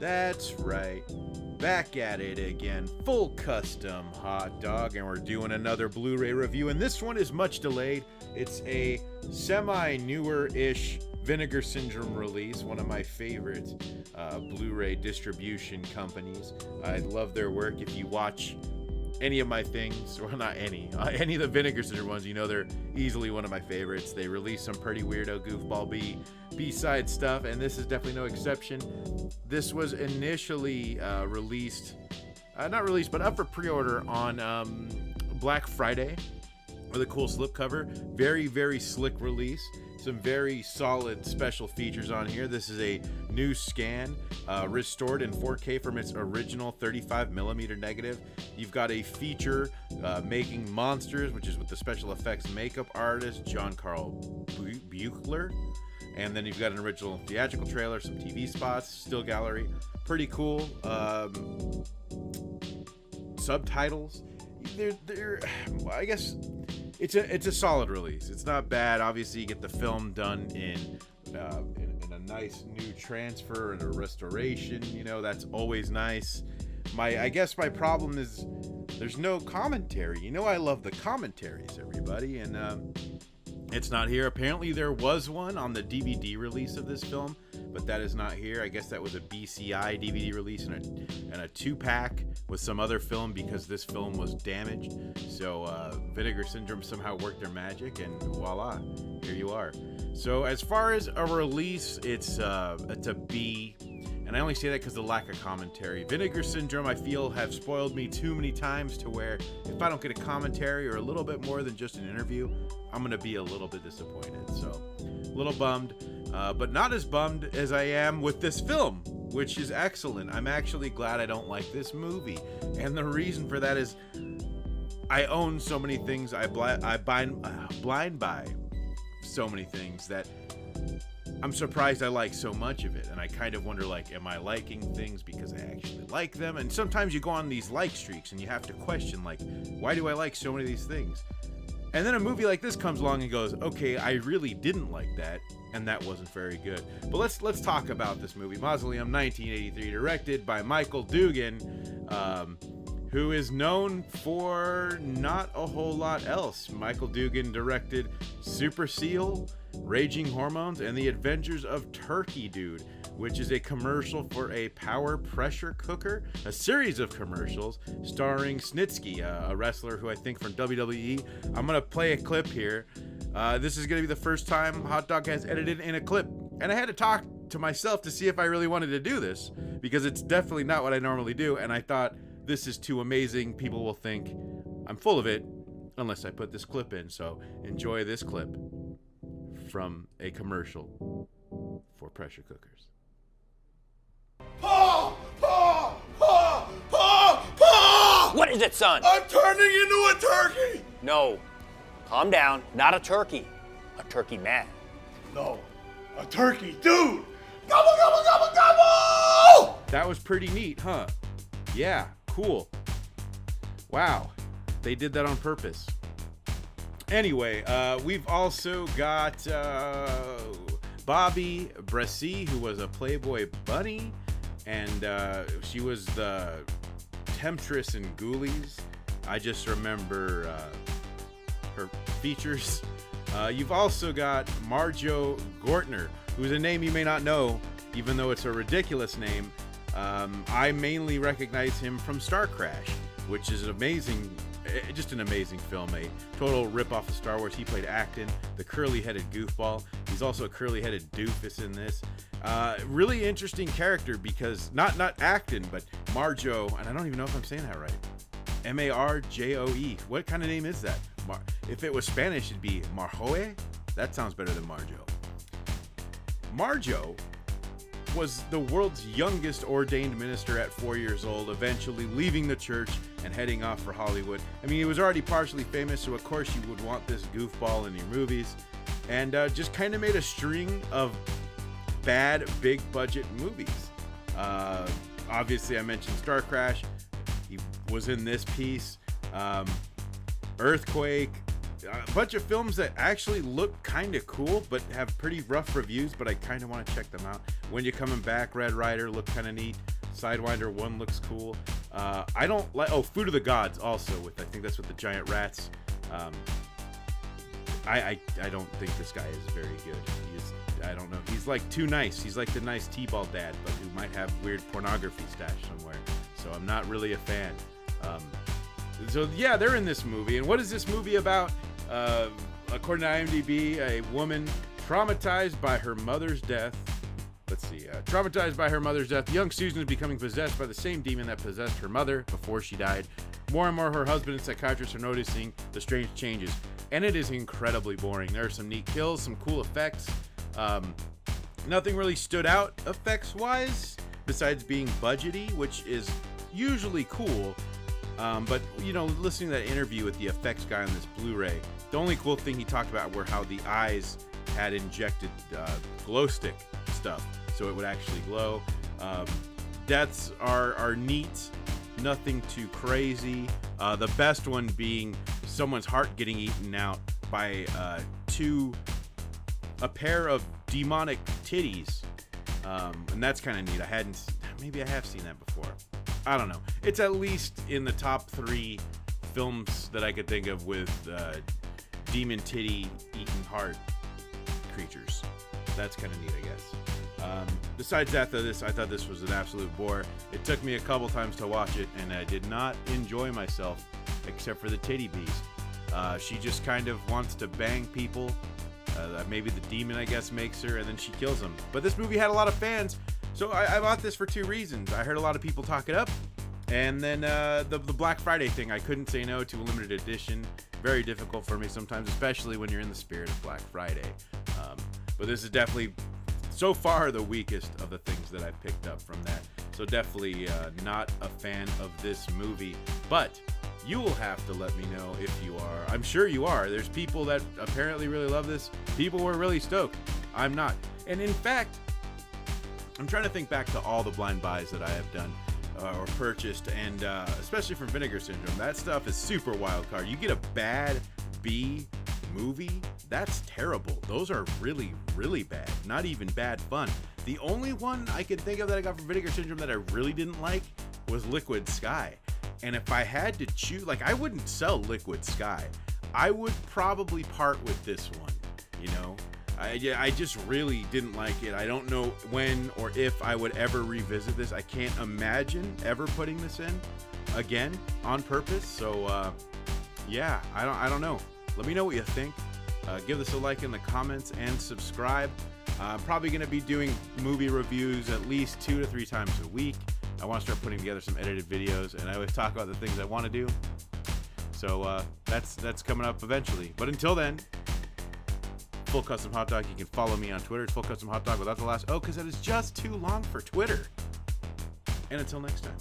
That's right. Back at it again. Full custom hot dog, and we're doing another Blu-ray review, and this one is much delayed. It's a semi-newer-ish Vinegar Syndrome release, one of my favorite Blu-ray distribution companies. I love their work. If you watch any of my things, or not any of the Vinegar Syndrome ones, you know they're easily one of my favorites. They release some pretty weirdo goofball B-side stuff, and this is definitely no exception. This was initially not released, but up for pre-order on Black Friday with a cool slipcover. Very, very slick release. Some very solid special features on here. This is a new scan, restored in 4K from its original 35mm negative. You've got a feature making monsters, which is with the special effects makeup artist John Carl Buechler. And then you've got an original theatrical trailer, some TV spots, still gallery. Pretty cool. Subtitles. I guess it's a solid release. It's not bad. Obviously, you get the film done in a nice new transfer and a restoration. You know, that's always nice. I guess my problem is there's no commentary. You know, I love the commentaries, everybody, and it's not here. Apparently, there was one on the DVD release of this film, but that is not here. I guess that was a BCI DVD release and a 2-pack with some other film because this film was damaged. So Vinegar Syndrome somehow worked their magic, and voila, here you are. So as far as a release, it's a B. And I only say that because of the lack of commentary. Vinegar Syndrome, I feel, have spoiled me too many times to where if I don't get a commentary or a little bit more than just an interview, I'm going to be a little bit disappointed. So, a little bummed, but not as bummed as I am with this film, which is excellent. I'm actually glad I don't like this movie. And the reason for that is I own so many things. I blind buy so many things that I'm surprised I like so much of it, and I kind of wonder, like, am I liking things because I actually like them? And sometimes you go on these like streaks and you have to question, like, why do I like so many of these things? And then a movie like this comes along and goes, okay, I really didn't like that, and that wasn't very good. But let's talk about this movie. Mausoleum, 1983, directed by Michael Dugan, who is known for not a whole lot else. Michael Dugan directed Super Seal, Raging Hormones, and The Adventures of Turkey Dude, which is a commercial for a power pressure cooker, a series of commercials starring Snitsky, a wrestler who I think from WWE. I'm going to play a clip here. This is going to be the first time Hot Dog has edited in a clip, and I had to talk to myself to see if I really wanted to do this, because it's definitely not what I normally do, and I thought, this is too amazing. People will think I'm full of it unless I put this clip in. So enjoy this clip from a commercial for pressure cookers. Pa! Pa! Pa! Pa! Pa! What is it, son? I'm turning into a turkey! No. Calm down. Not a turkey. A turkey man. No. A turkey dude! Gobble, gobble, gobble, gobble! That was pretty neat, huh? Yeah, cool. Wow. They did that on purpose. Anyway, we've also got Bobby Bressie, who was a Playboy bunny, and she was the temptress in Ghoulies. I just remember her features. You've also got Marjo Gortner, who's a name you may not know, even though it's a ridiculous name. I mainly recognize him from Star Crash, which is just an amazing film, a total rip-off of Star Wars. He played Acton, the curly-headed goofball. He's also a curly-headed doofus in this. Really interesting character because, not Acton, but Marjo, and I don't even know if I'm saying that right. M-A-R-J-O-E. What kind of name is that? If it was Spanish, it'd be Marjoe? That sounds better than Marjo. Marjo was the world's youngest ordained minister at 4 years old, eventually leaving the church and heading off for Hollywood. I mean, he was already partially famous, so of course you would want this goofball in your movies, and just kind of made a string of bad, big-budget movies. Obviously, I mentioned Star Crash. He was in this piece. Earthquake. A bunch of films that actually look kind of cool but have pretty rough reviews, but I kind of want to check them out. When You're Coming Back, Red Ryder looked kind of neat. Sidewinder 1 looks cool. I don't like. Oh, Food of the Gods also with. I think that's with the giant rats. I don't think this guy is very good. I don't know. He's like too nice. He's like the nice T-ball dad, but who might have weird pornography stashed somewhere. So I'm not really a fan. So yeah, they're in this movie. And what is this movie about? According to IMDb, a woman traumatized by her mother's death. Let's see. Traumatized by her mother's death, young Susan is becoming possessed by the same demon that possessed her mother before she died. More and more, her husband and psychiatrist are noticing the strange changes. And it is incredibly boring. There are some neat kills, some cool effects. Nothing really stood out effects-wise, besides being budgety, which is usually cool. But, you know, listening to that interview with the effects guy on this Blu-ray, the only cool thing he talked about were how the eyes had injected glow stick stuff, so it would actually glow. Deaths are neat, nothing too crazy. The best one being someone's heart getting eaten out by a pair of demonic titties, and that's kind of neat. Maybe I have seen that before. I don't know. It's at least in the top 3 films that I could think of with demon titty eating heart creatures. That's kind of neat, I guess. Besides that, though, I thought this was an absolute bore. It took me a couple times to watch it, and I did not enjoy myself, except for the titty beast. She just kind of wants to bang people. Maybe the demon, I guess, makes her, and then she kills them. But this movie had a lot of fans, so I bought this for 2 reasons. I heard a lot of people talk it up, and then the Black Friday thing. I couldn't say no to a limited edition. Very difficult for me sometimes, especially when you're in the spirit of Black Friday. But this is definitely, so far, the weakest of the things that I've picked up from that. So definitely not a fan of this movie. But you will have to let me know if you are. I'm sure you are. There's people that apparently really love this. People were really stoked. I'm not. And in fact, I'm trying to think back to all the blind buys that I have done or purchased, and especially from Vinegar Syndrome. That stuff is super wild card. You get a bad B movie, that's terrible. Those are really, really bad. Not even bad fun. The only one I could think of that I got from Vinegar Syndrome that I really didn't like was Liquid Sky. And if I had to choose, like, I wouldn't sell Liquid Sky. I would probably part with this one, you know? I just really didn't like it. I don't know when or if I would ever revisit this. I can't imagine ever putting this in again on purpose. So, yeah, I don't know. Let me know what you think. Give this a like in the comments and subscribe. I'm probably going to be doing movie reviews at least 2 to 3 times a week. I want to start putting together some edited videos, and I always talk about the things I want to do. So that's coming up eventually. But until then, Full Custom Hot Dog. You can follow me on Twitter. It's Full Custom Hot Dog without the last O, because that is just too long for Twitter. And until next time.